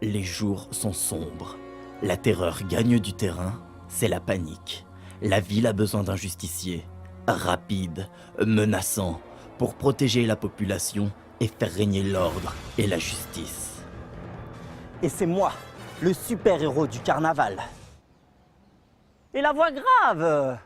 Les jours sont sombres. La terreur gagne du terrain, c'est la panique. La ville a besoin d'un justicier, rapide, menaçant, pour protéger la population et faire régner l'ordre et la justice. Et c'est moi, le super-héros du carnaval. Et la voix grave.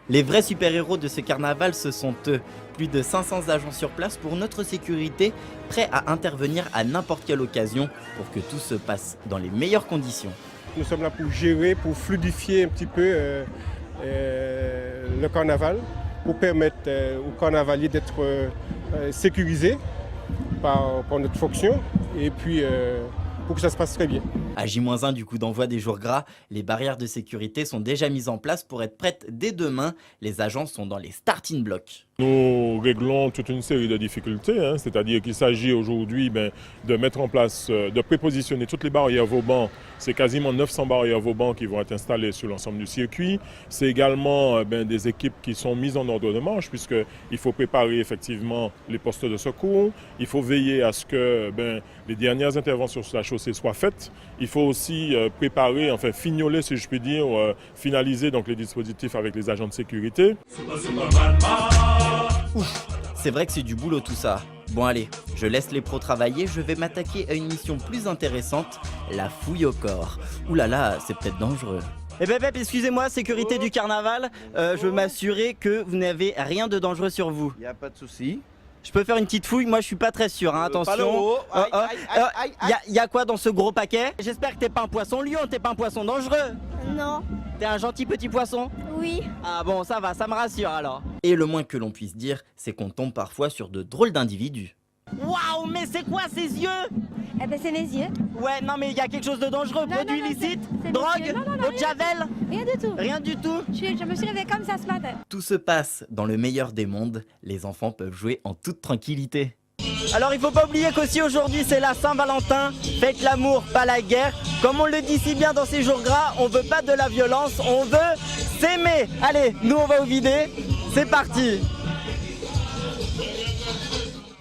Les vrais super-héros de ce carnaval, ce sont eux. Plus de 500 agents sur place pour notre sécurité, prêts à intervenir à n'importe quelle occasion pour que tout se passe dans les meilleures conditions. Nous sommes là pour gérer, pour fluidifier un petit peu le carnaval, pour permettre aux carnavaliers d'être sécurisés par notre fonction et puis pour que ça se passe très bien. À J-1 du coup d'envoi des jours gras, les barrières de sécurité sont déjà mises en place pour être prêtes dès demain. Les agents sont dans les starting blocks. Nous réglons toute une série de difficultés, c'est-à-dire qu'il s'agit aujourd'hui de mettre en place, de prépositionner toutes les barrières Vauban. C'est quasiment 900 barrières Vauban qui vont être installées sur l'ensemble du circuit. C'est également des équipes qui sont mises en ordre de marche puisqu'il faut préparer effectivement les postes de secours. Il faut veiller à ce que les dernières interventions sur la chaussée soient faites. Il faut aussi préparer, enfin fignoler si je puis dire, finaliser donc les dispositifs avec les agents de sécurité. Ouf, c'est vrai que c'est du boulot tout ça. Bon allez, je laisse les pros travailler, je vais m'attaquer à une mission plus intéressante, la fouille au corps. Ouh là là, c'est peut-être dangereux. Eh ben, excusez-moi, sécurité du carnaval, je veux m'assurer que vous n'avez rien de dangereux sur vous. Y a pas de souci. Je peux faire une petite fouille, moi je suis pas très sûr, hein, attention. Pas le haut. Y a quoi dans ce gros paquet? J'espère que t'es pas un poisson lion, t'es pas un poisson dangereux. Non, T'es un gentil petit poisson? oui. Ah bon, ça va, ça me rassure alors. Et le moins que l'on puisse dire, c'est qu'on tombe parfois sur de drôles d'individus. Waouh, mais c'est quoi ces yeux? Eh ben c'est mes yeux. Ouais, non mais il y a quelque chose de dangereux, Non, produit non, non, illicite, c'est mes drogue, yeux. Non, eau de javel, Rien du tout. rien du tout. Je me suis réveillée comme ça ce matin. Tout se passe dans le meilleur des mondes, les enfants peuvent jouer en toute tranquillité. Alors il faut pas oublier qu'aussi aujourd'hui c'est la Saint-Valentin, faites l'amour, pas la guerre. Comme on le dit si bien dans ces jours gras, on veut pas de la violence, on veut s'aimer. Allez, nous on va au vider, c'est parti.